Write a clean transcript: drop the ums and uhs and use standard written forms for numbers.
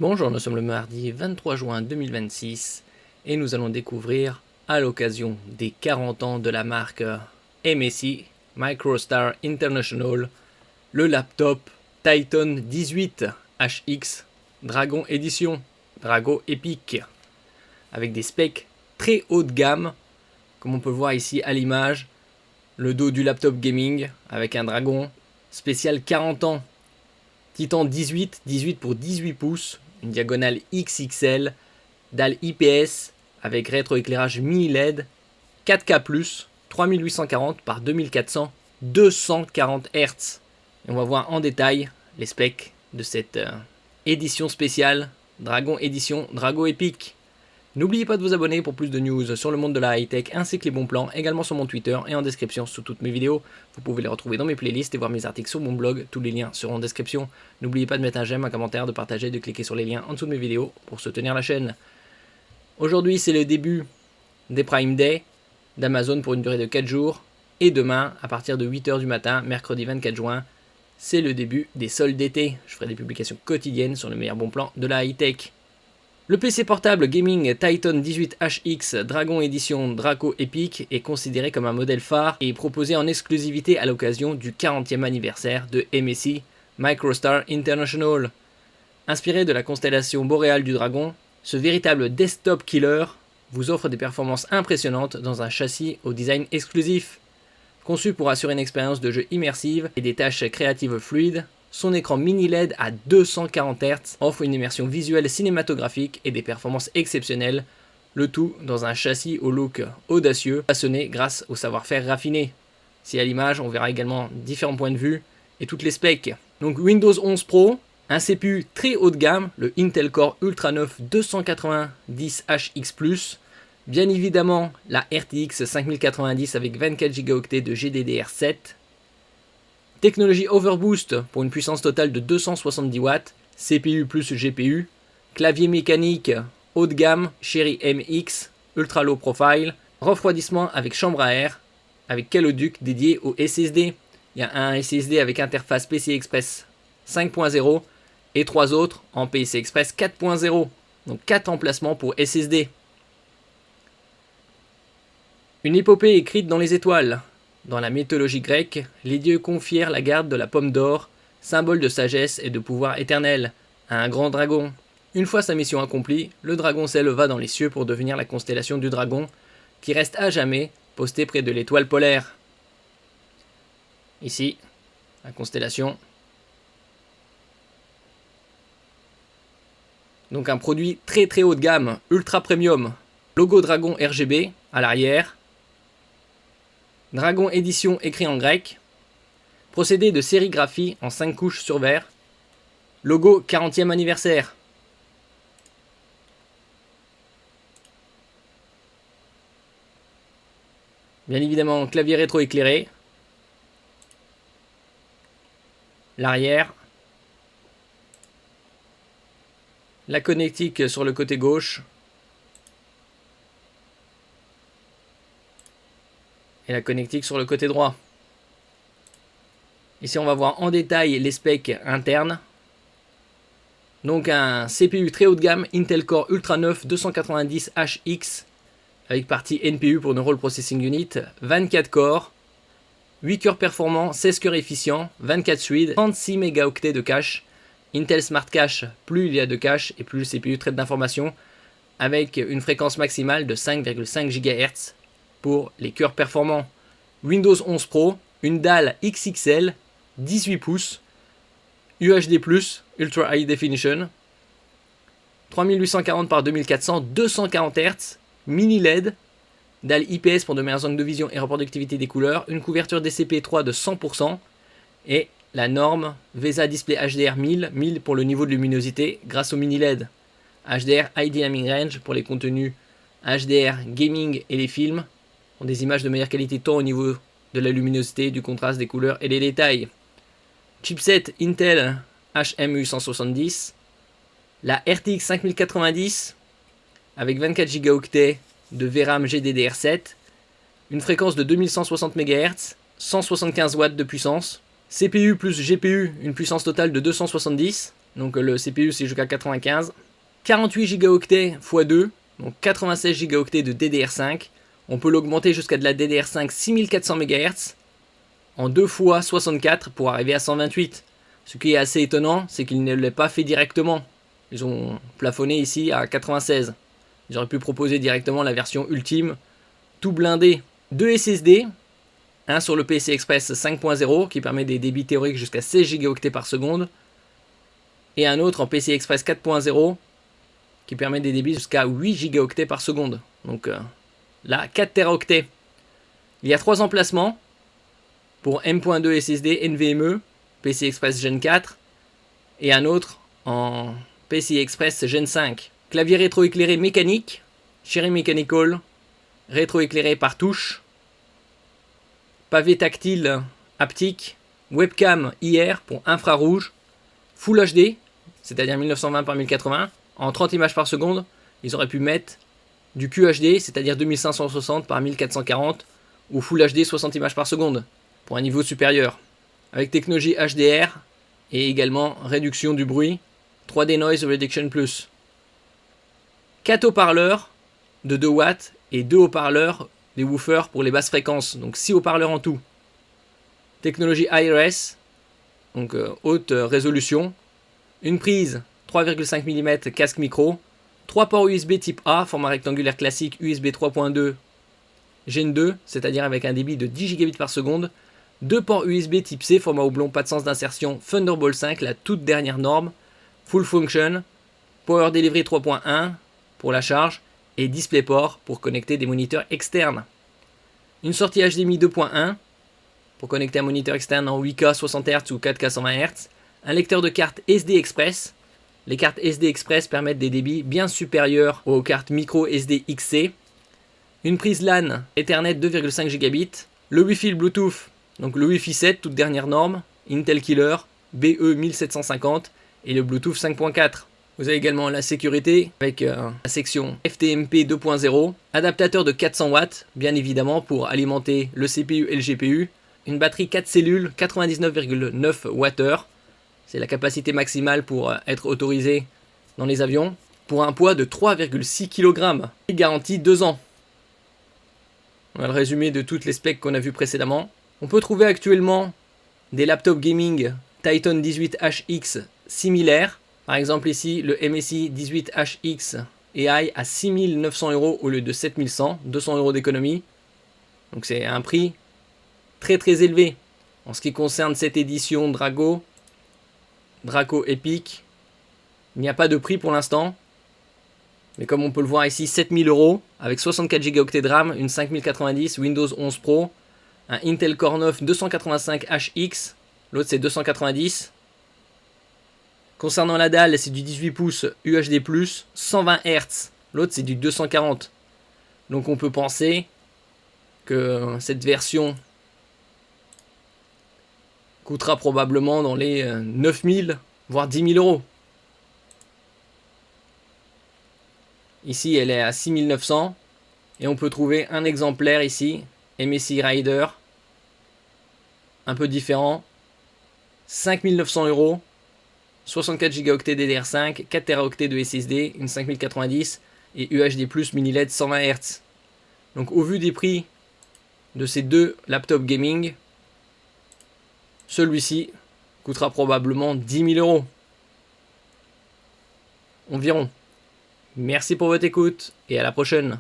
Bonjour, nous sommes le mardi 23 juin 2026 et nous allons découvrir, à l'occasion des 40 ans de la marque MSI, Microstar International, le laptop Titan 18 HX Dragon Edition, Drago Epic, avec des specs très haut de gamme, comme on peut voir ici à l'image, le dos du laptop gaming avec un Dragon spécial 40 ans, Titan 18 pour 18 pouces, une diagonale XXL, dalle IPS avec rétroéclairage mini LED, 4K+, 3840 par 2400, 240 Hz. Et on va voir en détail les specs de cette édition spéciale Dragon Edition Drago Epic. N'oubliez pas de vous abonner pour plus de news sur le monde de la high-tech ainsi que les bons plans, également sur mon Twitter et en description sous toutes mes vidéos. Vous pouvez les retrouver dans mes playlists et voir mes articles sur mon blog, tous les liens seront en description. N'oubliez pas de mettre un j'aime, un commentaire, de partager, de cliquer sur les liens en dessous de mes vidéos pour soutenir la chaîne. Aujourd'hui c'est le début des Prime Day d'Amazon pour une durée de 4 jours. Et demain, à partir de 8h du matin, mercredi 24 juin, c'est le début des soldes d'été. Je ferai des publications quotidiennes sur les meilleurs bons plans de la high-tech. Le PC portable gaming Titan 18 HX Dragon Edition Draco Epic est considéré comme un modèle phare et est proposé en exclusivité à l'occasion du 40e anniversaire de MSI, Microstar International. Inspiré de la constellation boréale du dragon, ce véritable desktop killer vous offre des performances impressionnantes dans un châssis au design exclusif. Conçu pour assurer une expérience de jeu immersive et des tâches créatives fluides, son écran mini LED à 240 Hz offre une immersion visuelle cinématographique et des performances exceptionnelles, le tout dans un châssis au look audacieux, façonné grâce au savoir-faire raffiné. Si à l'image, on verra également différents points de vue et toutes les specs. Donc Windows 11 Pro, un CPU très haut de gamme, le Intel Core Ultra 9 290 HX+, bien évidemment la RTX 5090 avec 24 Go de GDDR7, technologie Overboost pour une puissance totale de 270 watts, CPU plus GPU, clavier mécanique haut de gamme Cherry MX, ultra low profile, refroidissement avec chambre à air, avec caloduc dédié au SSD. Il y a un SSD avec interface PCI Express 5.0 et 3 autres en PCI Express 4.0, donc 4 emplacements pour SSD. Une épopée écrite dans les étoiles. Dans la mythologie grecque, les dieux confièrent la garde de la pomme d'or, symbole de sagesse et de pouvoir éternel, à un grand dragon. Une fois sa mission accomplie, le dragon s'éleva dans les cieux pour devenir la constellation du dragon, qui reste à jamais postée près de l'étoile polaire. Ici, la constellation. Donc un produit très très haut de gamme, ultra premium. Logo dragon RGB à l'arrière. Dragon Edition écrit en grec. Procédé de sérigraphie en 5 couches sur verre. Logo 40e anniversaire. Bien évidemment, clavier rétro-éclairé. L'arrière. La connectique sur le côté gauche. Et la connectique sur le côté droit. Ici on va voir en détail les specs internes. Donc un CPU très haut de gamme Intel Core Ultra 9 290 HX avec partie NPU pour Neural Processing Unit, 24 corps, 8 cœurs performants, 16 cœurs efficients, 24 threads, 36 mégaoctets de cache. Intel Smart Cache, plus il y a de cache et plus le CPU traite d'informations, avec une fréquence maximale de 5,5 GHz pour les cœurs performants. Windows 11 Pro, une dalle XXL, 18 pouces, UHD+, Ultra High Definition, 3840 par 2400, 240 Hz, mini LED, dalle IPS pour de meilleurs angles de vision et reproductivité des couleurs, une couverture DCP3 de 100% et la norme VESA Display HDR 1000 pour le niveau de luminosité grâce au mini LED. HDR High Dynamic Range pour les contenus HDR Gaming et les films, ont des images de meilleure qualité tant au niveau de la luminosité, du contraste, des couleurs et des détails. Chipset Intel HMU170, la RTX 5090 avec 24 Go de VRAM GDDR7, une fréquence de 2160 MHz, 175 watts de puissance, CPU plus GPU, une puissance totale de 270, Donc le CPU c'est jusqu'à 95. 48 Go x 2, donc 96 Go de DDR5. On peut l'augmenter jusqu'à de la DDR5 6400 MHz en 2 fois 64 pour arriver à 128. Ce qui est assez étonnant, c'est qu'il ne l'ait pas fait directement. Ils ont plafonné ici à 96. Ils auraient pu proposer directement la version ultime, tout blindé. 2 SSD, un sur le PCI Express 5.0 qui permet des débits théoriques jusqu'à 16 Go par seconde, et un autre en PCI Express 4.0 qui permet des débits jusqu'à 8 Go par seconde. Donc là, 4 Teraoctets. Il y a 3 emplacements pour M.2 SSD NVMe, PCI Express Gen 4, et un autre en PCI Express Gen 5. Clavier rétroéclairé mécanique, Cherry Mechanical, rétroéclairé par touche, pavé tactile haptique, webcam IR pour infrarouge, Full HD, c'est-à-dire 1920 par 1080, en 30 images par seconde. Ils auraient pu mettre du QHD, c'est-à-dire 2560 par 1440, ou Full HD 60 images par seconde, pour un niveau supérieur, avec technologie HDR, et également réduction du bruit, 3D Noise Reduction Plus. 4 haut-parleurs de 2 watts, et 2 haut-parleurs, des woofers pour les basses fréquences, donc 6 haut-parleurs en tout. Technologie IRS, donc haute résolution. Une prise 3,5 mm casque micro. 3 ports USB type A, format rectangulaire classique USB 3.2 Gen 2, c'est-à-dire avec un débit de 10 Gb par seconde. 2 ports USB type C, format oblong, pas de sens d'insertion, Thunderbolt 5, la toute dernière norme. Full function. Power Delivery 3.1 pour la charge. Et DisplayPort pour connecter des moniteurs externes. Une sortie HDMI 2.1 pour connecter un moniteur externe en 8K 60 Hz ou 4K 120 Hz. Un lecteur de carte SD Express. Les cartes SD Express permettent des débits bien supérieurs aux cartes micro SD XC. Une prise LAN Ethernet 2,5 Gigabit. Le Wi-Fi Bluetooth, donc le Wi-Fi 7, toute dernière norme. Intel Killer BE 1750 et le Bluetooth 5.4. Vous avez également la sécurité avec la section FTMP 2.0, adaptateur de 400 watts, bien évidemment pour alimenter le CPU et le GPU, une batterie 4 cellules 99,9 Wh, c'est la capacité maximale pour être autorisé dans les avions, pour un poids de 3,6 kg, et garantie 2 ans. On a le résumé de toutes les specs qu'on a vu précédemment. On peut trouver actuellement des laptops gaming Titan 18HX similaires. Par exemple ici, le MSI 18HX AI à 6900 € au lieu de 7100, 200 € d'économie. Donc c'est un prix très très élevé. En ce qui concerne cette édition Draco Epic, il n'y a pas de prix pour l'instant. Mais comme on peut le voir ici, 7000 € avec 64 Go de RAM, une 5090, Windows 11 Pro, un Intel Core 9 285HX, l'autre c'est 290. Concernant la dalle, c'est du 18 pouces UHD+, 120 Hz. L'autre, c'est du 240. Donc on peut penser que cette version coûtera probablement dans les 9000, voire 10 000 €. Ici, elle est à 6900. Et on peut trouver un exemplaire ici, MSI Rider, un peu différent. 5900 €. 64 Go DDR5, 4 Teraoctets de SSD, une 5090 et UHD+ mini LED 120 Hz. Donc au vu des prix de ces deux laptops gaming, celui-ci coûtera probablement 10 000 € environ. Merci pour votre écoute et à la prochaine.